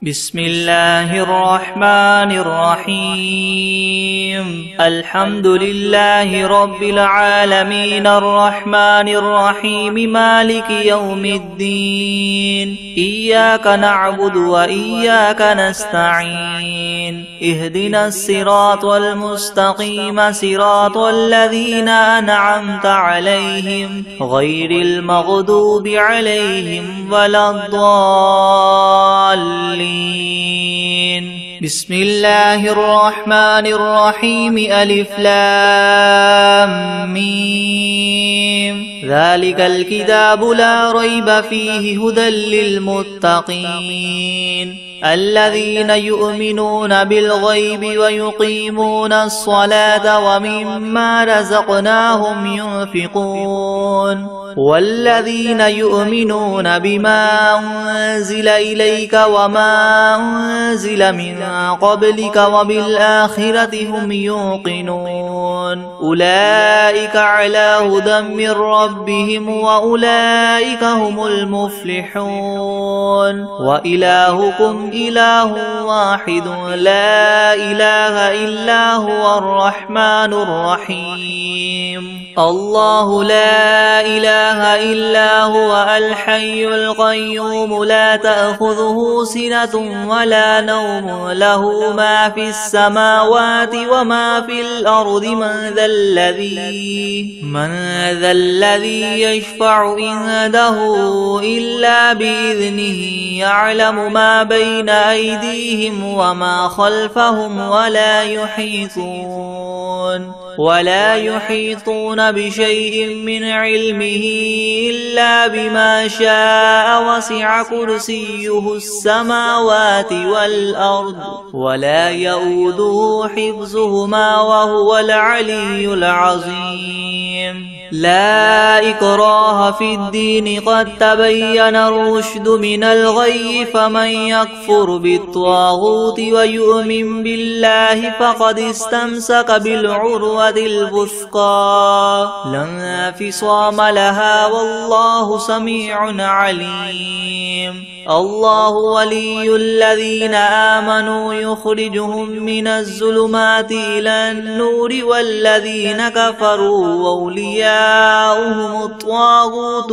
بسم الله الرحمن الرحيم الحمد لله رب العالمين الرحمن الرحيم مالك يوم الدين إياك نعبد وإياك نستعين اهدنا الصراط المستقيم صراط الذين أنعمت عليهم غير المغضوب عليهم ولا الضالين. بسم الله الرحمن الرحيم ألف لام ميم ذلك الكتاب لا ريب فيه هدى للمتقين الذين يؤمنون بالغيب ويقيمون الصلاة ومما رزقناهم ينفقون والذين يؤمنون بما أنزل إليك وما أنزل من قبلك وبالآخرة هم يوقنون أولئك على هدى من ربهم وأولئك هم المفلحون وإلهكم إله واحد لا إله إلا هو الرحمن الرحيم الله لا إله إلا هو الحي القيوم لا تأخذه سنة ولا نوم له ما في السماوات وما في الأرض من ذا الذي يشفع عنده إلا بإذنه يعلم ما بين أيديهم وما خلفهم ولا يحيطون بشيء من علمه إلا بما شاء وسع كرسيه السماوات والأرض ولا يؤوده حفظهما وهو العلي العظيم لا إكراه في الدين قد تبين الرشد من الغي فمن يكفر بالطاغوت ويؤمن بالله فقد استمسك بالعروة الوثقى لا انفصام لها والله سميع عليم الله ولي الذين آمنوا يخرجهم من الظلمات إلى النور والذين كفروا أولياؤهم الطاغوت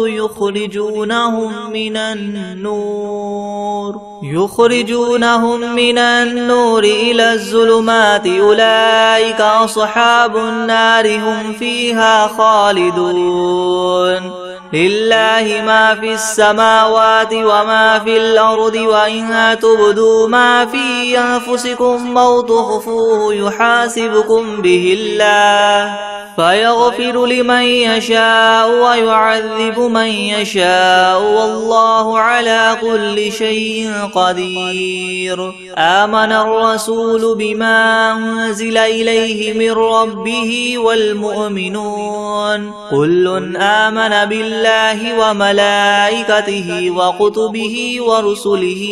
يخرجونهم من النور إلى الظلمات أولئك أصحاب النار هم فيها خالدون لله ما في السماوات وما في الأرض وإن تبدوا ما في أنفسكم أو تخفوه يحاسبكم به الله فيغفر لمن يشاء ويعذب من يشاء والله على كل شيء قدير آمن الرسول بما أنزل إليه من ربه والمؤمنون كل آمن بالله وملائكته وكتبه ورسله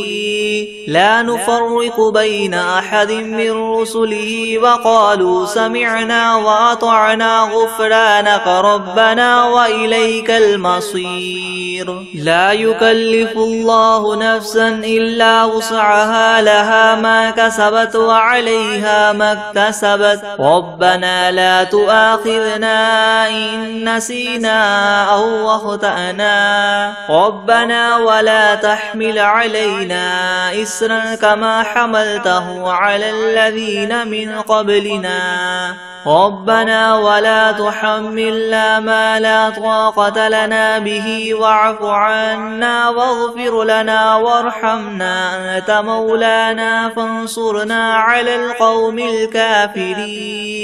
لا نفرق بين أحد من رسله وقالوا سمعنا وأطعنا غفرانك ربنا وإليك المصير لا يكلف الله نفسا إلا وسعها لها ما كسبت وعليها ما اكتسبت ربنا لا تؤاخذنا إن نسينا أو أخطأنا ربنا ولا تحمل علينا إسرا كما حملته على الذين من قبلنا ربنا ولا تحملنا ما لا طاقة لنا به واعف عنا واغفر لنا وارحمنا أنت مولانا فانصرنا على القوم الكافرين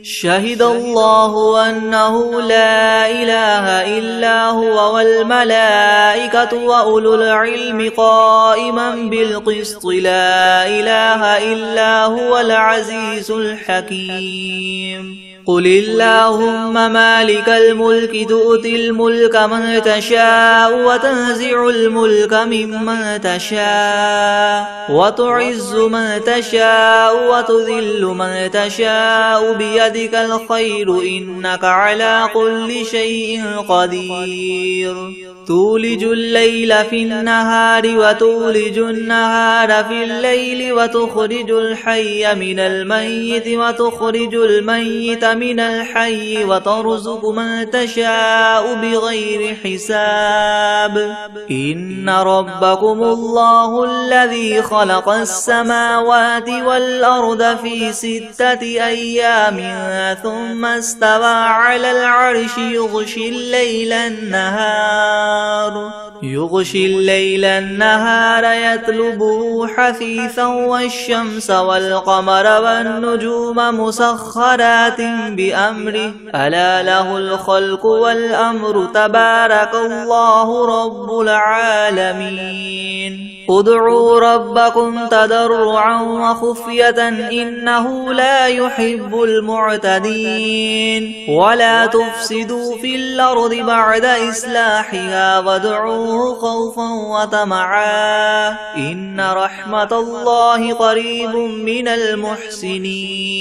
شهد الله أنه لا إله إلا هو والملائكة وأولو العلم قائما بالقسط لا إله إلا هو العزيز الحكيم قل اللهم مالك الملك تؤتي الملك من تشاء وتنزع الملك ممن تشاء وتعز من تشاء وتذل من تشاء بيدك الخير إنك على كل شيء قدير تولج الليل في النهار وتولج النهار في الليل وتخرج الحي من الميت وتخرج الميت من الحي وترزق من تشاء بغير حساب إن ربكم الله الذي خلق السماوات والأرض في 6 أيام ثم استوى على العرش يغشي الليل النهار يطلبه حثيثا والشمس والقمر والنجوم مسخرات بأمره ألا له الخلق والأمر تبارك الله رب العالمين ادعوا ربكم تضرعا وخفية إنه لا يحب المعتدين ولا تفسدوا في الأرض بعد إصلاحها وادعوه خوفا وطمعا إن رحمة الله قريب من المحسنين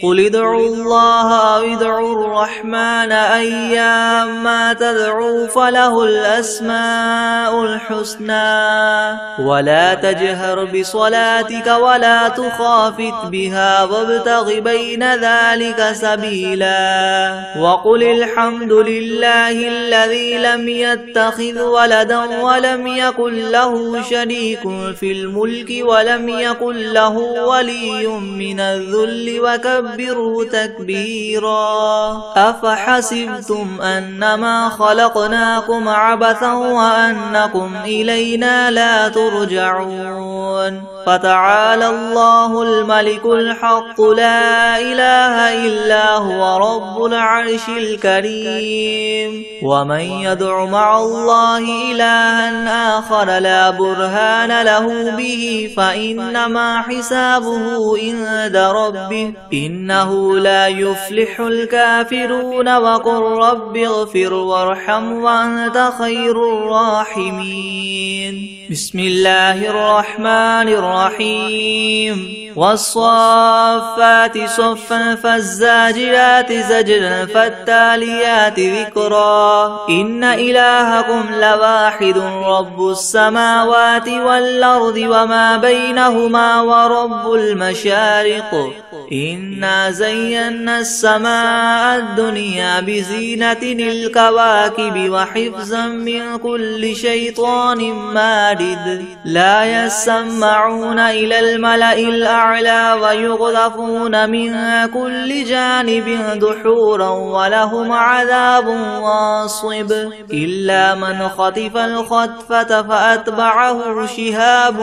قل ادعوا الله أو ادعوا الرحمن أيما تدعوا فله الأسماء الحسنى ولا تجهر بصلاتك ولا تخافت بها وابتغ بين ذلك سبيلا وقل الحمد لله الذي لم يتخذ ولدا ولم يكن له شريك في الملك ولم يكن له ولي من الذل وكبره تكبيرا أفحسبتم أنما خلقناكم عبثا وأنكم إلينا لا ترجعون فتعالى الله الملك الحق لا إله إلا هو رب العرش الكريم ومن يدع مع الله إلها آخر لا برهان له به فإنما حسابه عند ربه إنه لا يفلح الكافرون وقل رب اغفر وارحم وأنت خير الراحمين بسم الله الرحمن الرحيم والصافات صفا فالزاجرات زجرا فالتاليات ذكرا إن إلهكم لواحد رب السماوات والأرض وما بينهما ورب المشارق إنا زينا السماء الدنيا بزينة الكواكب وحفظا من كل شيطان مارد لا يسمعون إلى الملأ الأعلى ويغذفون من كل جانب دحورا ولهم عذاب واصب إلا من خطف الخطفة فأتبعه شهاب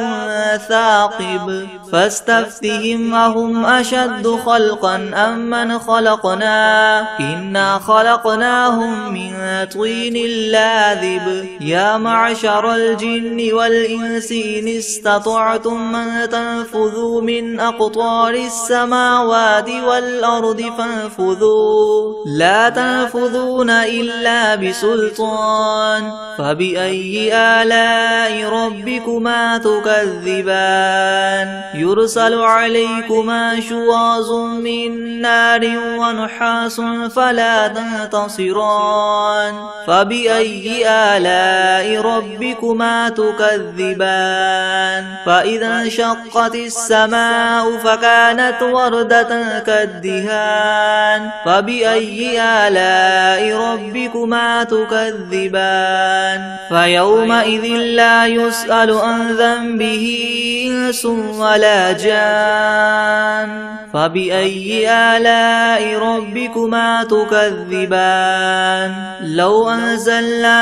ثاقب فاستفتهم أهم أشد خلقا أم من خلقنا إنا خلقناهم من طين لاذب يا معشر الجن والإنس إن استطعتم من تنفذوا من أقطار السماوات والأرض فانفذوا لا تنفذون إلا بسلطان فبأي آلاء ربكما تكذبان يرسل عليكما شواظ من نار ونحاس فلا تنتصران فبأي آلاء ربكما تكذبان فإذا انشقت السماء فكانت وردة كالدهان فبأي آلاء ربكما تكذبان فيومئذ لا يسأل عن ذنبه إنس ولا جان فبأي آلاء ربكما تكذبان لو أنزلنا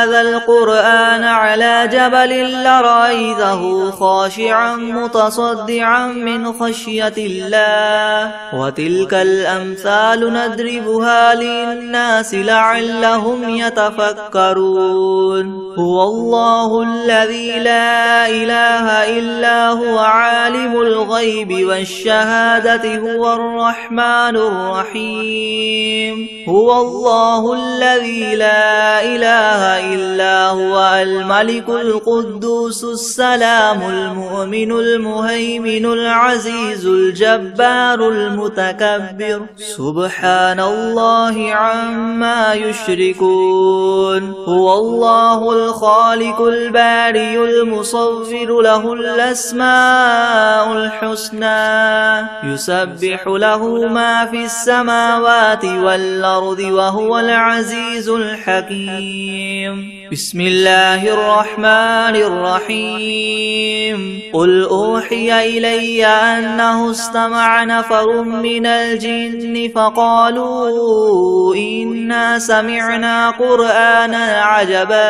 هذا القرآن على جبل لرأيته خاشعا متصدعا من خشية الله وتلك الأمثال نضربها للناس لعلهم يتفكرون هو الله الذي لا إله إلا هو عالم الغيب والشهادة هو الرحمن الرحيم هو الله الذي لا إله إلا هو الملك القدوس السلام المؤمن المهيمن العزيز الجبار المتكبر سبحان الله عما يشركون هو الله الله الخالق البارئ المصور له الأسماء الحسنى يسبح له ما في السماوات والأرض وهو العزيز الحكيم. بسم الله الرحمن الرحيم. قل أوحي إلي أنه استمع نفر من الجن فقالوا إنا سمعنا قرآنا عجبا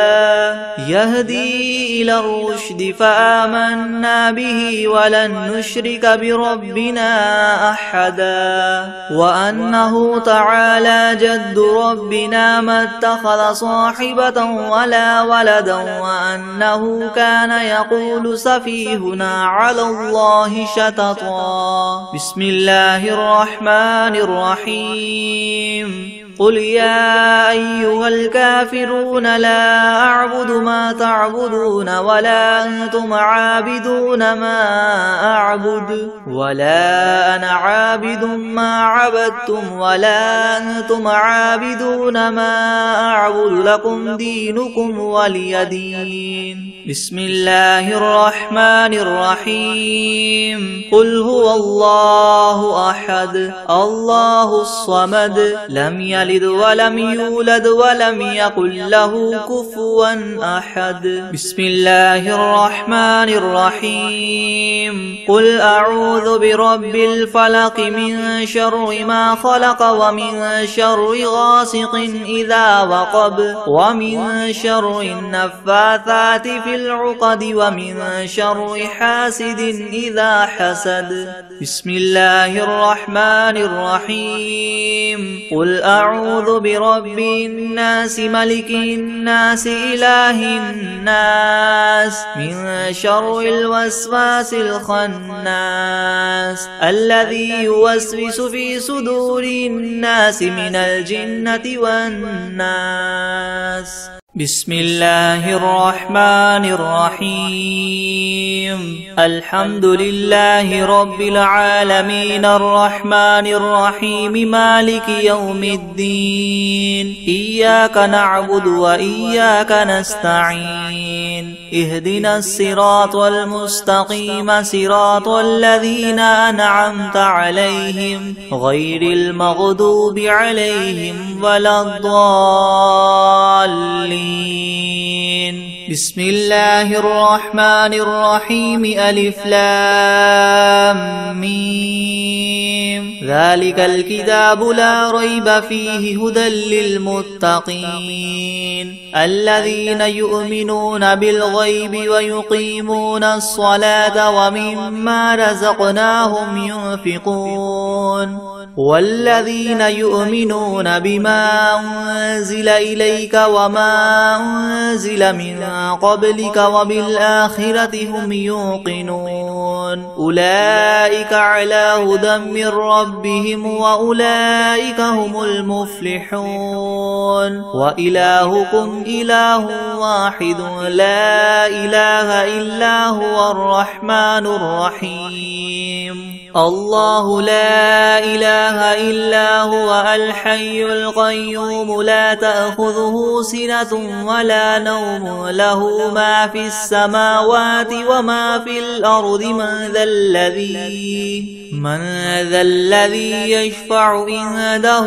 يهدي إلى الرشد فآمنا به ولن نشرك بربنا أحدا وأنه تعالى جد ربنا ما اتخذ صاحبة ولا ولدا وأنه كان يقول سفيهنا على الله شططا. بسم الله الرحمن الرحيم. قل يا أيها الكافرون لا أعبد ما تعبدون ولا أنتم عابدون ما أعبد ولا أنا عابد ما عبدتم ولا أنتم عابدون ما أعبد لكم دينكم ولي دين. بسم الله الرحمن الرحيم. قل هو الله أحد الله الصمد لم يلد ولم يولد ولم يكن له كفوا أحد. بسم الله الرحمن الرحيم. قل أعوذ برب الفلق من شر ما خلق ومن شر غاسق إذا وقب ومن شر النفاثات في العقد ومن شر حاسد إذا حسد. بسم الله الرحمن الرحيم. قل أعوذ برب الناس ملك الناس إله الناس من شر الوسواس الخناس الذي يوسوس في صدور الناس من الجنة والناس. بسم الله الرحمن الرحيم. الحمد لله رب العالمين الرحمن الرحيم مالك يوم الدين إياك نعبد وإياك نستعين اهدنا الصراط المستقيم صراط الذين أنعمت عليهم غير المغضوب عليهم ولا الضالين. بسم الله الرحمن الرحيم. ألف لام ميم. ذلك الكتاب لا ريب فيه هدى للمتقين الذين يؤمنون بالغيب ويقيمون الصلاة ومما رزقناهم ينفقون والذين يؤمنون بما أنزل إليك وما أنزل من قبلك وبالآخرة هم يوقنون أولئك على هدى من ربهم وأولئك هم المفلحون. وإلهكم إله واحد لا إله إلا هو الرحمن الرحيم. الله لا إله إلا هو الحي القيوم لا تأخذه سنة ولا نوم له ما في السماوات وما في الأرض من ذا الذي يشفع عنده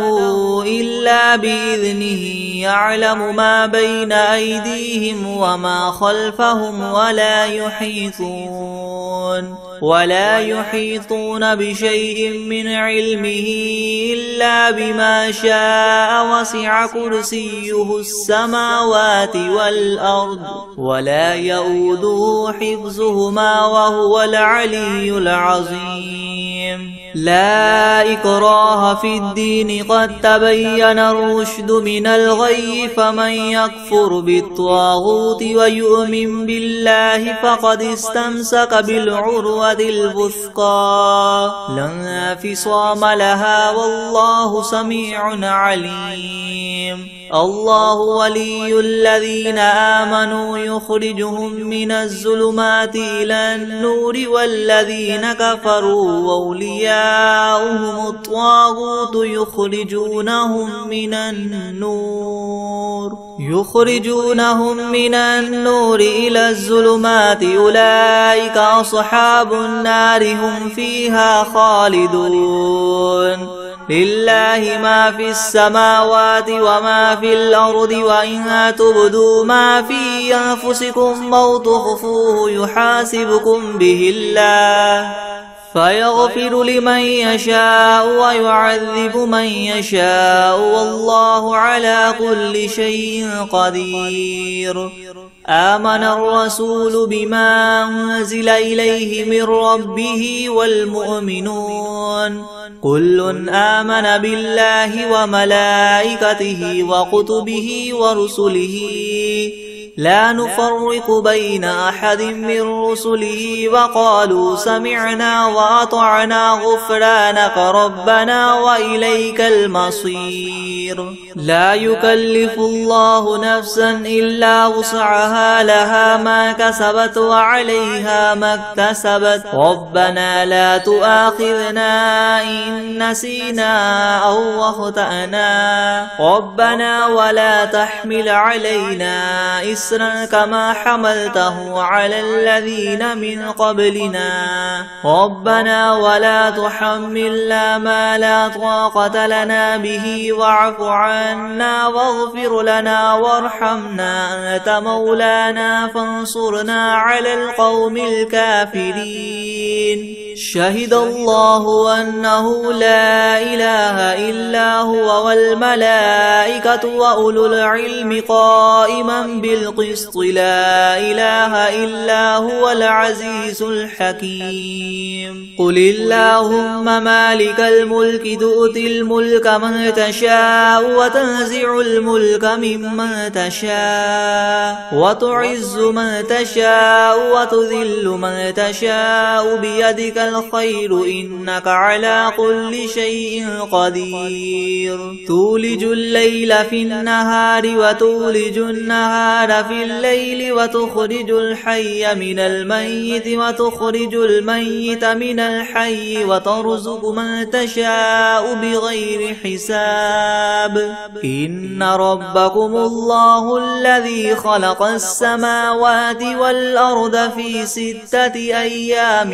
إلا بإذنه يعلم ما بين أيديهم وما خلفهم ولا يحيطون بشيء من علمه إلا بما شاء وسع كرسيه السماوات والأرض ولا يؤوده حفظهما وهو العلي العظيم. لا إكراه في الدين قد تبين الرشد من الغي فمن يكفر بالطاغوت ويؤمن بالله فقد استمسك بالعروة الوثقى لا انفصام لها والله سميع عليم. الله ولي الذين آمنوا يخرجهم من الظلمات إلى النور والذين كفروا أولياؤهم الطاغوت يخرجونهم من النور يخرجونهم من النور إلى الظلمات أولئك أصحاب النار هم فيها خالدون لله ما في السماوات وما في الأرض وإن تبدوا ما في أنفسكم أو تخفوه يحاسبكم به الله فيغفر لمن يشاء ويعذب من يشاء والله على كل شيء قدير آمن الرسول بما أنزل إليه من ربه والمؤمنون كل آمن بالله وملائكته وكتبه ورسله لا نفرق بين أحد من رسله وقالوا سمعنا وأطعنا غفرانك ربنا وإليك المصير لا يكلف الله نفسا إلا وسعها لها ما كسبت وعليها ما اكتسبت ربنا لا تؤاخذنا إن نسينا أو أخطأنا ربنا ولا تحمل علينا إسرا كما حملته على الذين من قبلنا ربنا ولا تحملنا ما لا طاقة لنا به واعف عنا واغفر لنا وارحمنا أنت مولانا فانصرنا على القوم الكافرين شهد الله أنه لا إله إلا هو والملائكة وأولو العلم قائما بالقسط لا إله إلا هو العزيز الحكيم قل اللهم مالك الملك تؤتي الملك من تشاء وتنزع الملك ممن تشاء وتعز من تشاء وتذل من تشاء بيدك الخير إنك على كل شيء قدير تولج الليل في النهار وتولج النهار في الليل وتخرج الحي من الميت وتخرج الميت من الحي وترزق من تشاء بغير حساب إن ربكم الله الذي خلق السماوات والأرض في 6 أيام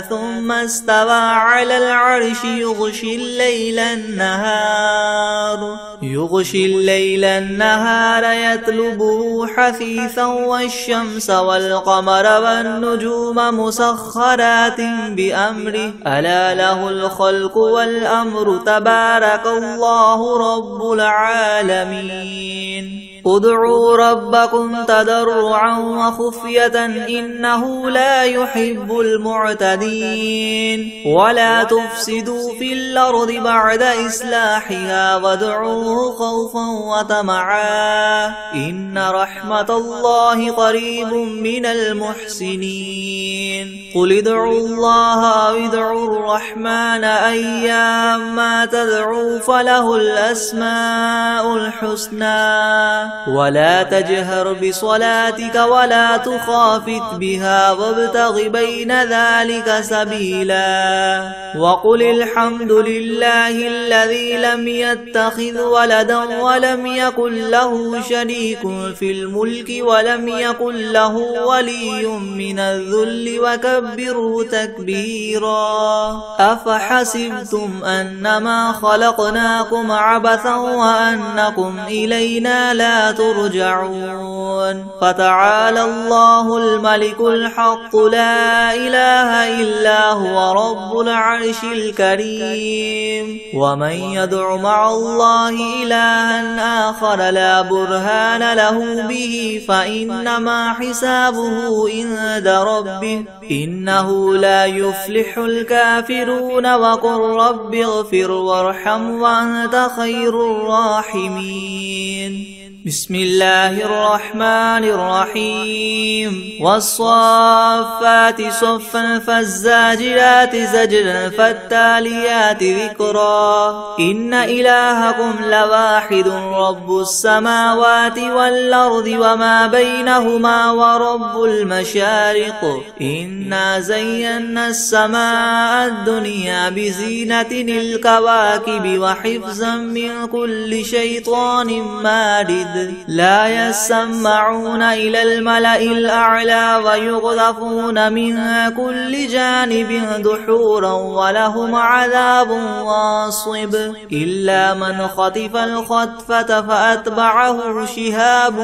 ثم استوى على العرش يغشي الليل النهار يطلبه حثيثا والشمس والقمر والنجوم مسخرات بأمره ألا له الخلق والأمر تبارك الله رب العالمين ادعوا ربكم تضرعا وخفية إنه لا يحب المعتدين ولا تفسدوا في الأرض بعد إصلاحها وادعوه خوفا وطمعا إن رحمة الله قريب من المحسنين قل ادعوا الله أو ادعوا الرحمن أيما تدعوا فله الأسماء الحسنى ولا تجهر بصلاتك ولا تخافت بها وابتغ بين ذلك سبيلا وقل الحمد لله الذي لم يتخذ ولدا ولم يكن له شريك في الملك ولم يكن له ولي من الذل وكبره تكبيرا أفحسبتم أنما خلقناكم عبثا وأنكم إلينا لا ترجعون فتعالى الله الملك الحق لا إله إلا هو رب العرش الكريم ومن يدع مع الله إلها آخر لا برهان له به فإنما حسابه عند ربه إنه لا يفلح الكافرون وقل رب اغفر وارحم وأنت خير الراحمين بسم الله الرحمن الرحيم والصافات صفا فالزاجرات زجرا فالتاليات ذكرا إن إلهكم لواحد رب السماوات والأرض وما بينهما ورب المشارق إنا زينا السماء الدنيا بزينة الكواكب وحفظا من كل شيطان مارد مارد لا يسمعون إلى الملأ الأعلى ويقذفون من كل جانب دحورا ولهم عذاب واصب إلا من خطف الخطفة فأتبعه شهاب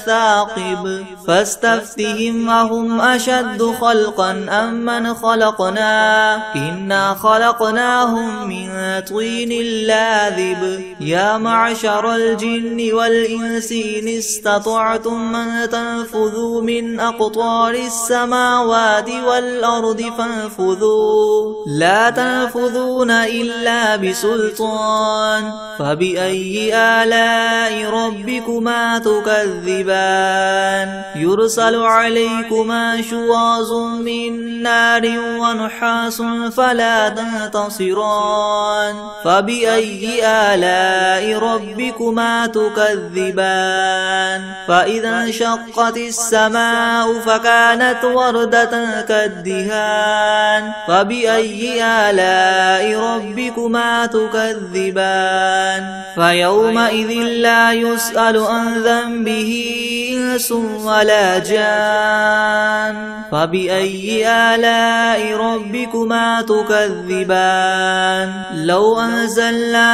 ثاقب فاستفتهم أهم أشد خلقا أم من خلقنا إنا خلقناهم من طين لاذب يا معشر الجن والإنس إن استطعتم أن تنفذوا من أقطار السماوات والأرض فانفذوا لا تنفذون إلا بسلطان فبأي آلاء ربكما تكذبان يرسل عليكما شواظ من نار ونحاس فلا تنتصران فبأي آلاء ربكما تكذبان فإذا انشقت السماء فكانت وردة كالدهان فبأي آلاء ربكما تكذبان فيومئذ لا يسأل عن ذنبه إنس ولا جان فبأي آلاء ربكما تكذبان لو أنزلنا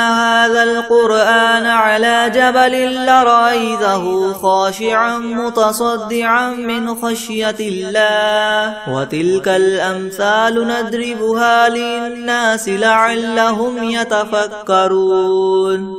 هذا القرآن على جبل لرأيته خاشعا متصدعا من خشية الله وتلك الأمثال نضربها للناس لعلهم يتفكرون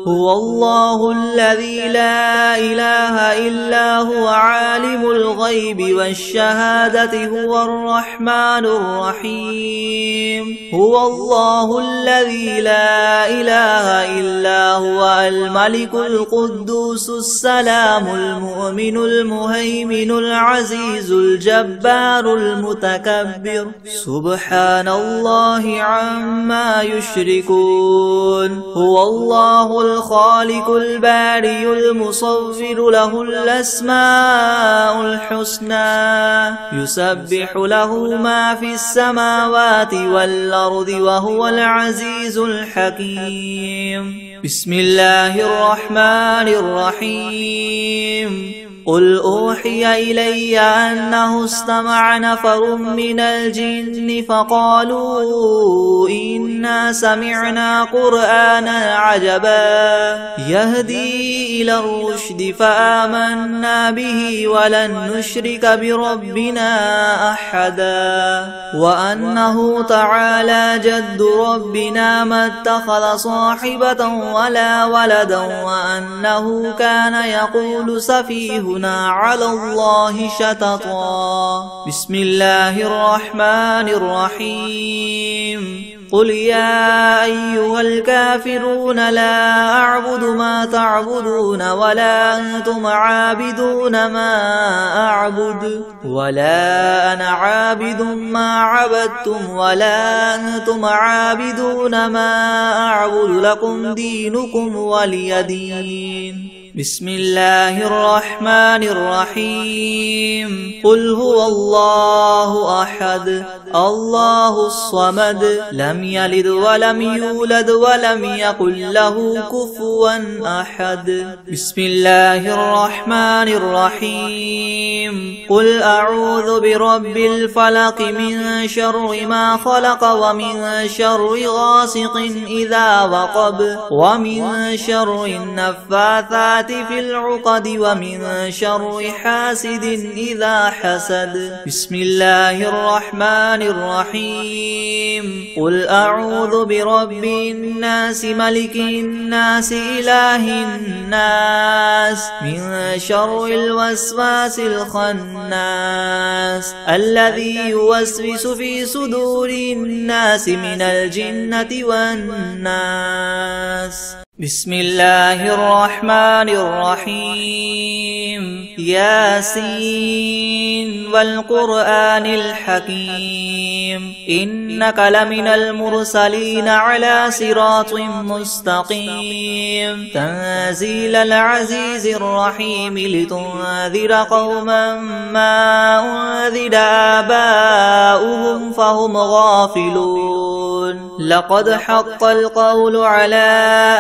هو الله الذي لا إله إلا هو عالم الغيب والشهادة هو الرحمن الرحيم هو الله الذي لا إله إلا هو الملك القدوس السلام المؤمن المهيمن العزيز الجبار المتكبر سبحان الله عما يشركون هو الله الخالق البارئ المصور له الأسماء الحسنى يسبح له ما في السماوات والأرض وهو العزيز الحكيم بسم الله الرحمن الرحيم قل أوحي إلي أنه استمع نفر من الجن فقالوا إنا سمعنا قرآنا عجبا يهدي إلى الرشد فآمنا به ولن نشرك بربنا أحدا وأنه تعالى جد ربنا ما اتخذ صاحبة ولا ولدا وأنه كان يقول سفيهنا على الله شططا بسم الله الرحمن الرحيم قل يا أيها الكافرون لا أعبد ما تعبدون ولا أنتم عابدون ما أعبد ولا أنا عابد ما عبدتم ولا أنتم عابدون ما أعبد لكم دينكم ولي دين بسم الله الرحمن الرحيم قل هو الله أحد الله الصمد لم يلد ولم يولد ولم يكن له كفوا أحد بسم الله الرحمن الرحيم قل أعوذ برب الفلق من شر ما خلق ومن شر غاسق إذا وقب ومن شر النفاثات في العقد ومن شر حاسد إذا حسد بسم الله الرحمن الرحيم قل أعوذ برب الناس ملك الناس إله الناس من شر الوسواس الخناس الذي يوسوس في صدور الناس من الجنة والناس بسم الله الرحمن الرحيم ياسين والقرآن الحكيم إنك لمن المرسلين على صراط مستقيم تنزيل العزيز الرحيم لتنذر قوما ما أنذر آباؤهم فهم غافلون لقد حق القول على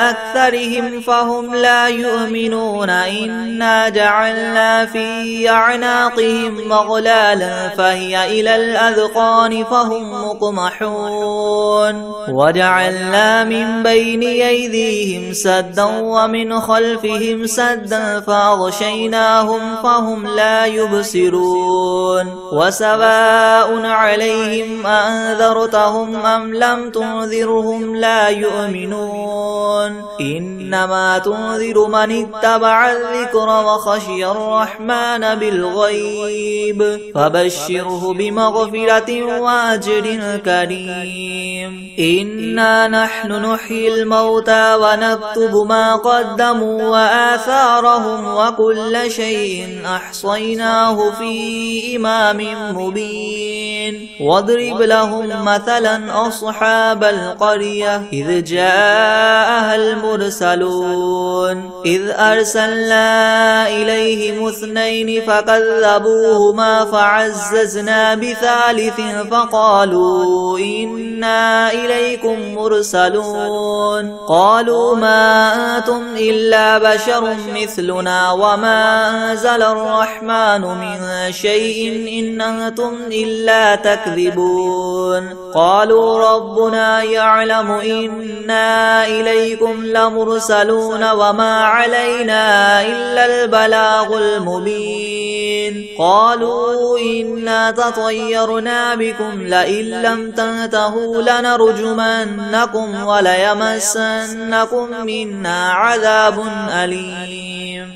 أكثرهم فهم لا يؤمنون إنا جعلنا في أعناقهم مغلالا فهي إلى الأذقان فهم مقمحون وجعلنا من بين أيديهم سدا ومن خلفهم سدا فأغشيناهم فهم لا يبصرون وسواء عليهم أنذرتهم أم لم تنذرهم لا يؤمنون إنما تنذر من اتبع الذكر وخشي الرحمن بالغيب فبشره بمغفرة وأجر كريم إنا نحن نحيي الموتى ونكتب ما قدموا وآثارهم وكل شيء أحصيناه في إمام مبين واضرب لهم مثلا أصحاب القرية إذ جاءها المرسلون إذ أرسلنا إليهم اثنين فكذبوهما فعززنا بثالث فقالوا إنا إليكم مرسلون قالوا ما أنتم إلا بشر مثلنا وما أنزل الرحمن من شيء إن أنتم إلا تكذبون قالوا ربنا يعلم إنا إليكم لمرسلون وما علينا إلا البلاغ المبين قالوا إنا تطيرنا بكم لئن لم تنتهوا لنرجمنكم وليمسنكم منا عذاب أليم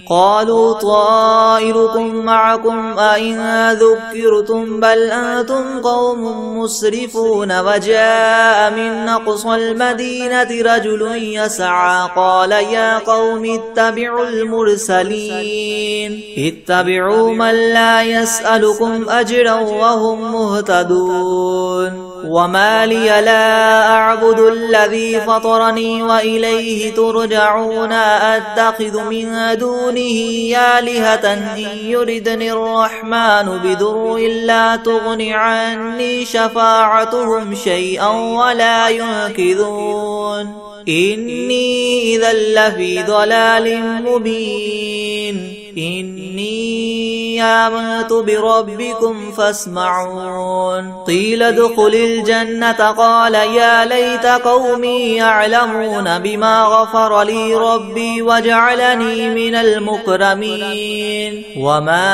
قالوا طائركم معكم أئن ذكرتم بل أنتم قوم مسرفون وجاء من أقصى المدينة رجل يسعى قال يا قوم اتبعوا المرسلين اتبعوا من لا يسألكم أجرا وهم مهتدون وما لي لا أعبد الذي فطرني وإليه ترجعون أتخذ من دونه آلهة إن يردني الرحمن بضر لا تغن عني شفاعتهم شيئا ولا ينقذون إني إذا لفي ضلال مبين إني آمنت بربكم فاسمعون قيل ادخل الجنة قال يا ليت قومي يعلمون بما غفر لي ربي وجعلني من المكرمين وما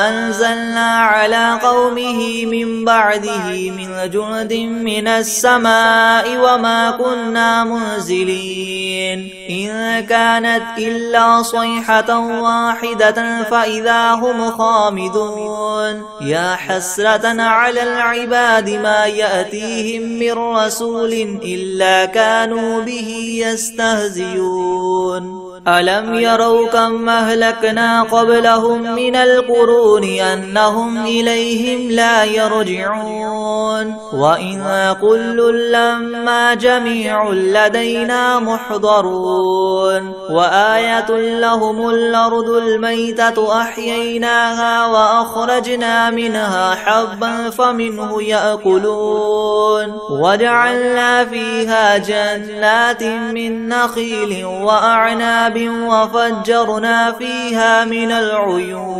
أنزلنا على قومه من بعده من جند من السماء وما كنا منزلين إن كانت إلا صيحة واحدة فإذا هم خامدون يا حسرة على العباد ما يأتيهم من رسول إلا كانوا به يستهزئون ألم يروا كم أهلكنا قبلهم من القرون أنهم إليهم لا يرجعون وإن كل لما جميع لدينا محضرون وآية لهم الأرض الميتة أحييناها وأخرجنا منها حبا فمنه يأكلون وجعلنا فيها جنات من نخيل وأعناب وفجرنا فيها من العيون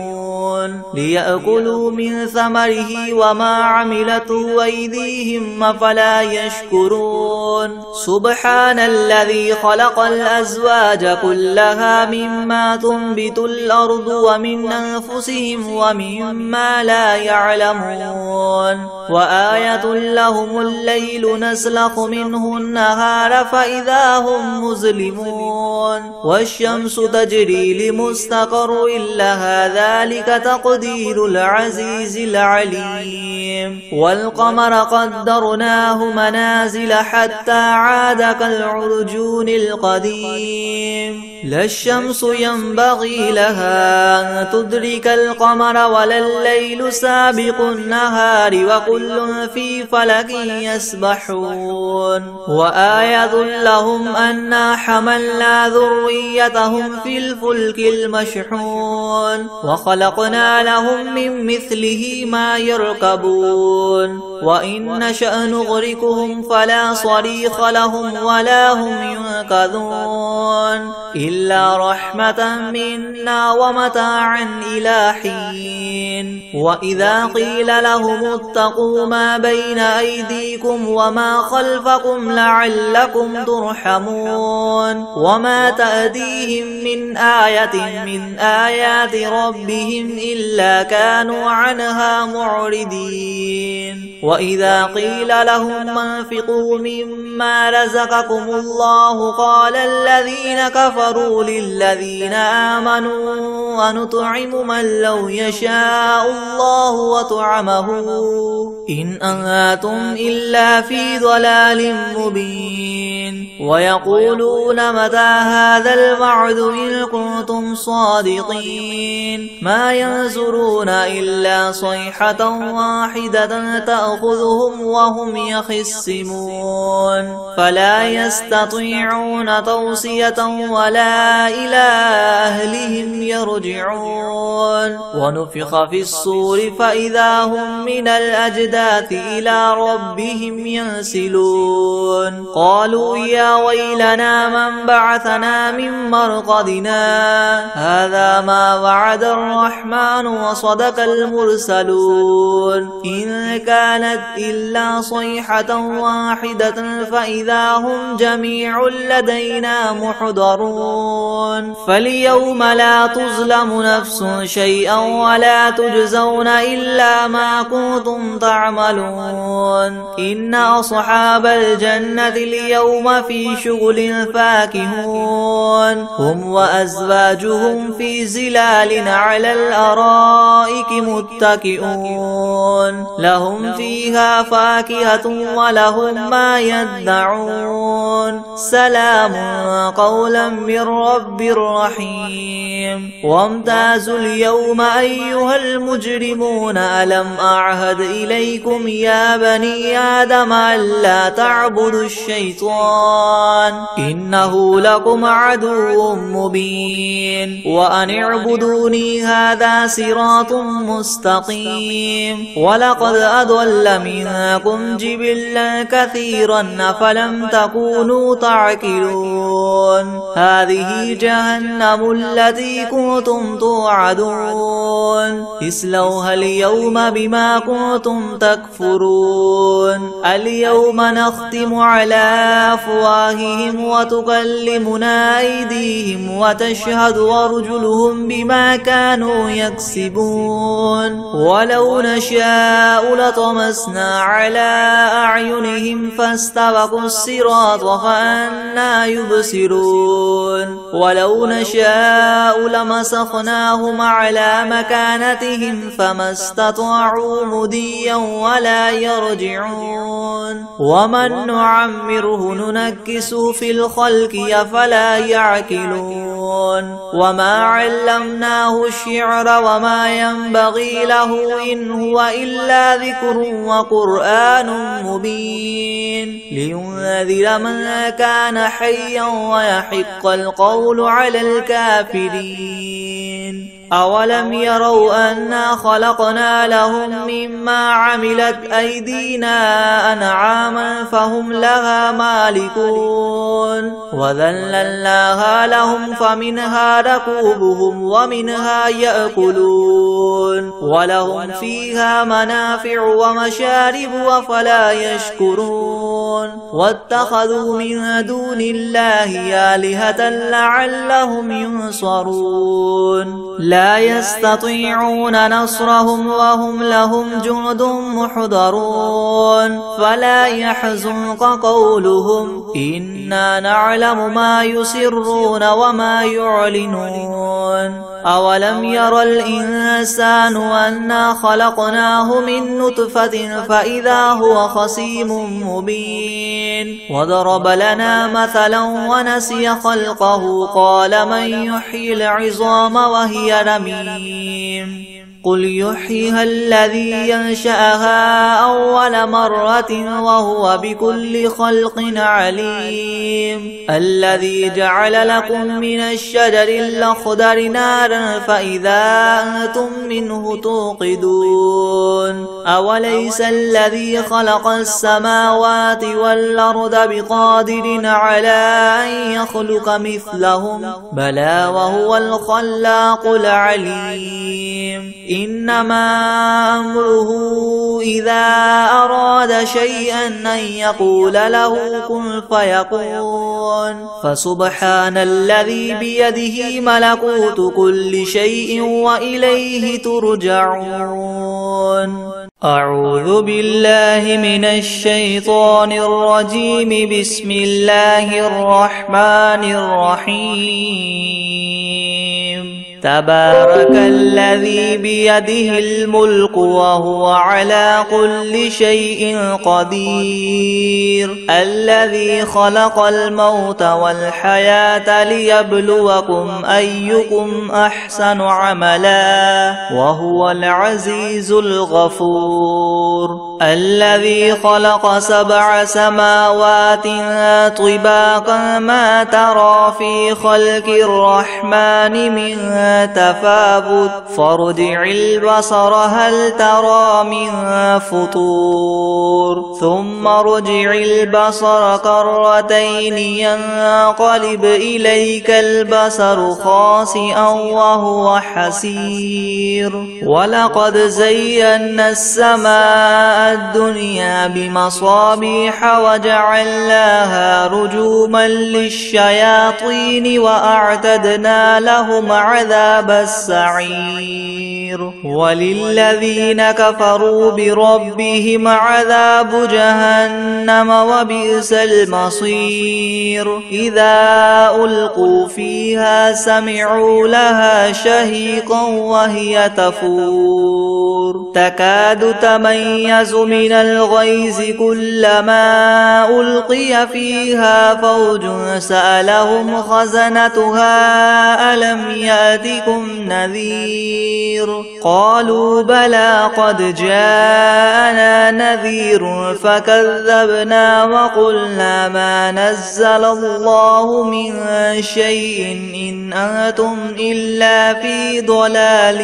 ليأكلوا من ثمره وما عملته أيديهم أفلا يشكرون سبحان الذي خلق الأزواج كلها مما تنبت الأرض ومن أنفسهم ومما لا يعلمون وآية لهم الليل نسلخ منه النهار فإذا هم مظلمون والشمس تجري لمستقر لها ذلك تقدير العزيز العليم والقمر قدرناه منازل حتى عاد كالعرجون القديم لا الشمس ينبغي لها أن تدرك القمر ولا الليل سابق النهار وكل في فلك يسبحون وآية لهم أنا حملنا ذريتهم في الفلك المشحون وخلقنا لهم من مثله ما يركبون وإن نشأ نغرقهم فلا صريخ لهم ولا هم ينقذون إلا رحمة منا ومتاعا إلى حين وإذا قيل لهم اتقوا ما بين أيديكم وما خلفكم لعلكم ترحمون وما تأتيهم من آية من آيات ربهم إلا كانوا عنها معرضين وإذا قيل لهم انفقوا مما رزقكم الله قال الذين كفروا للذين آمنوا ونطعم من لو يشاء الله وطعمه إن أنتم إلا في ضلال مبين ويقولون متى هذا الوعد إن كنتم صادقين ما ينظرون إلا صيحة واحدة تأخذهم وهم يخصمون فلا يستطيعون توصية ولا إلى أهلهم يرجعون ونفخ في الصور فإذا هم من الأجداث إلى ربهم ينسلون قالوا يا ويلنا من بعثنا من مرقدنا هذا ما وعد الرحمن وصدق المرسلون إن كانت إلا صيحة واحدة فإذا هم جميع لدينا محضرون فاليوم لا تظلم نفس شيئا ولا تجزون إلا ما كنتم تعملون إن أصحاب الجنة اليوم في شغل فاكهون هم وأزواجهم في زلال على الأرائك متكئون لهم فيها فاكهة ولهم ما يدعون سلام قولا من رب رحيم وامتازوا اليوم أيها المجرمون ألم أعهد إليكم يا بني آدم ألا تعبدوا الشيطان إنه لكم عدو مبين وأن اعبدوني هذا صراط مستقيم ولقد أضل منكم جبلا كثيرا أفلم تكونوا تعقلون هذه جهنم التي كنتم توعدون اصلوها اليوم بما كنتم تكفرون اليوم نختم على أفواههم وتكلمنا أيديهم وتشهد أرجلهم بما كانوا يكسبون ولو نشاء لطمسنا على أعينهم فاستبقوا الصراط فأنى يبصرون ولو نشاء لمسخناهم على مكانتهم فما استطاعوا مضيا ولا يرجعون ومن نعمره ننكسه في الخلق أفلا يعقلون وما علمناه الشعر وما ينبغي له إن هو إلا ذكر وقرآن مبين لينذر من كان حيا ويحق القول على الكافرين أولم يروا أنا خلقنا لهم مما عملت أيدينا أنعاما فهم لها مالكون وذللناها لهم فمنها ركوبهم ومنها يأكلون ولهم فيها منافع ومشارب أفلا يشكرون واتخذوا من دون الله آلهة لعلهم ينصرون لا يستطيعون نصرهم وهم لهم جند محضرون فلا يحزنك قولهم إنا نعلم ما يسرون وما يعلنون أولم ير الإنسان أنا خلقناه من نطفة فإذا هو خصيم مبين وضرب لنا مثلا ونسي خلقه قال من يحيي العظام وهي رميم قل يحييها الذي ينشأها أول مرة وهو بكل خلق عليم الذي جعل لكم من الشجر الأخضر نارا فإذا أنتم منه توقدون أوليس الذي خلق السماوات والأرض بقادر على أن يخلق مثلهم بلى وهو الخلاق العليم إنما أمره إذا أراد شيئا أن يقول له كن فيكون فسبحان الذي بيده ملكوت كل شيء وإليه ترجعون أعوذ بالله من الشيطان الرجيم بسم الله الرحمن الرحيم تبارك الذي بيده الملك وهو على كل شيء قدير الذي خلق الموت والحياة ليبلوكم أيكم أحسن عملا وهو العزيز الغفور الذي خلق 7 سماوات طباقا ما ترى في خلق الرحمن من تفاوت فارجع البصر هل ترى من فطور ثم ارجع البصر كرتين ينقلب إليك البصر خاسئا وهو حسير ولقد زينا السماء الدنيا بمصابيح وجعلناها رجوما للشياطين وأعتدنا لهم عذاب السعير وللذين كفروا بربهم عذاب جهنم وبئس المصير إذا ألقوا فيها سمعوا لها شهيقا وهي تفور تكاد تميز من الغيظ كلما ألقي فيها فوج سألهم خزنتها ألم يأتكم نذير قالوا بلى قد جاءنا نذير فكذبنا وقلنا ما نزل الله من شيء إن أنتم إلا في ضلال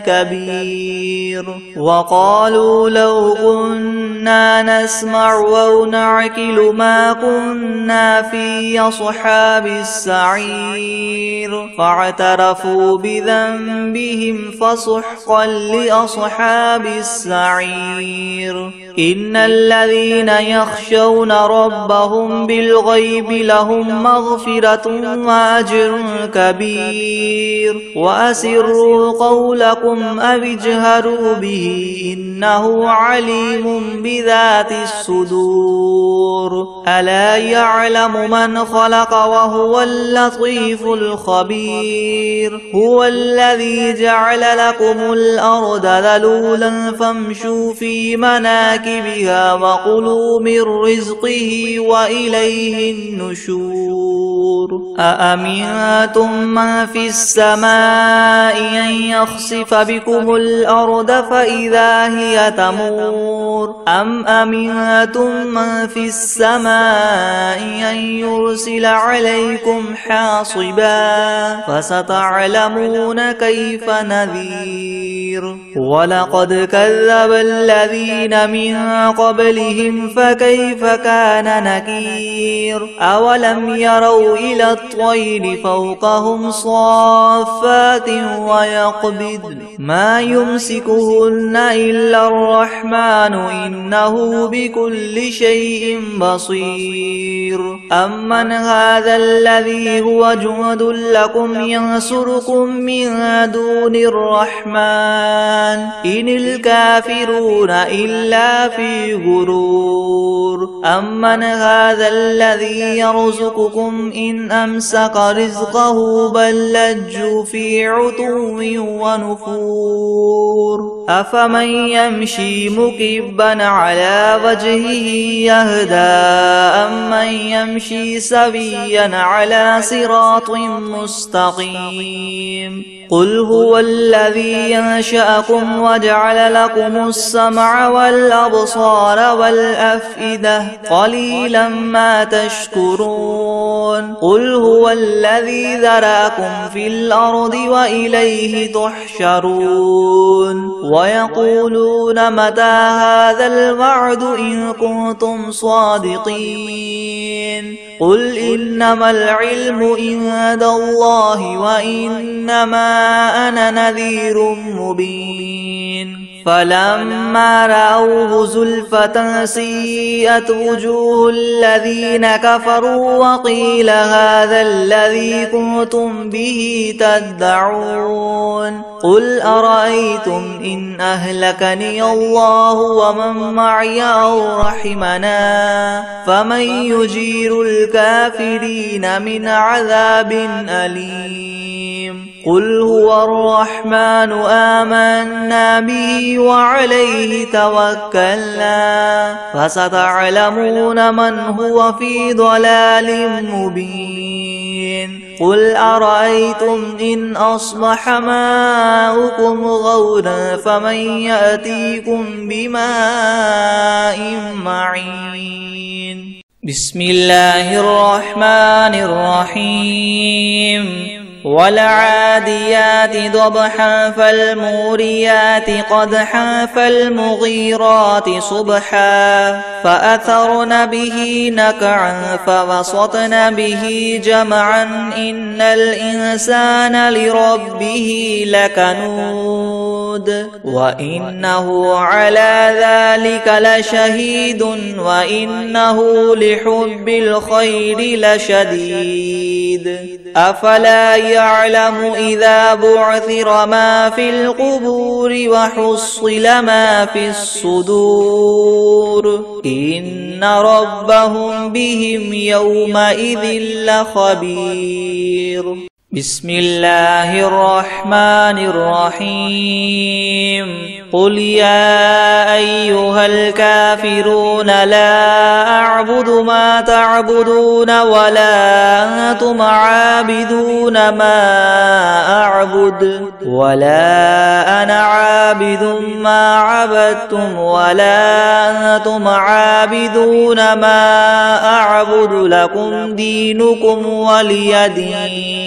كبير وقالوا لو كنا نسمع أو نعقل ما كنا في أصحاب السعير فاعترفوا بذنبهم فسحقا لأصحاب السعير إن الذين يخشون ربهم بالغيب لهم مغفرة وأجر كبير وأسروا قولكم أو اجهروا به إنه عليم بذات الصدور ألا يعلم من خلق وهو اللطيف الخبير هو الذي جعل لكم الأرض ذلولا فامشوا في مناكبها وكلوا من رزقه وإليه النشور أأمنتم من في السماء أن يخسف بكم الأرض فإذا هي تمور أم أمنتم من في السماء أن يرسل عليكم حاصبا فستعلمون كيف نذير ولقد كذب الذين من قبلهم فكيف كان نكير أولم يروا إلى الطير فوقهم صافات ويقبض ما يمسكهن إلا الرحمن إنه بكل شيء بصير أمن هذا الذي هو جند لكم ينصركم من دون الرحمن إن الكافرون إلا في غرور أمن هذا الذي يرزقكم إن أمسك رزقه بل لجوا في عتو ونفور أفمن يمشي مكبا على وجهه يهدى أمن يمشي سويا على صراط مستقيم قل هو الذي ينشأكم وجعل لكم السمع والأبصار والأفئدة قليلا ما تشكرون قل هو الذي ذرأكم في الأرض وإليه تحشرون ويقولون متى هذا الوعد إن كنتم صادقين قل إنما العلم عند الله وإنما أنا نذير مبين فلما رأوه زلفة سيئت وجوه الذين كفروا وقيل هذا الذي كنتم به تدعون قل أرأيتم إن أهلكني الله ومن معي أو رحمنا فمن يجير الكافرين من عذاب أليم قل هو الرحمن آمنا به وعليه توكلنا فستعلمون من هو في ضلال مبين قل أرأيتم إن أصبح ماؤكم غورا فمن يأتيكم بماء معين بسم الله الرحمن الرحيم والعاديات ضبحا فالموريات قدحا فالمغيرات صبحا فأثرن به نقعا فوسطن به جمعا إن الإنسان لربه لكنود وإنه على ذلك لشهيد وإنه لحب الخير لشديد أفلا يعلم إذا بعثر ما في القبور وحصل ما في الصدور إن ربهم بهم يومئذ لخبير بسم الله الرحمن الرحيم قل يا أيها الكافرون لا أعبد ما تعبدون ولا أنتم عابدون ما أعبد ولا أنا عابد ما عبدتم ولا أنتم عابدون ما أعبد لكم دينكم ولي دين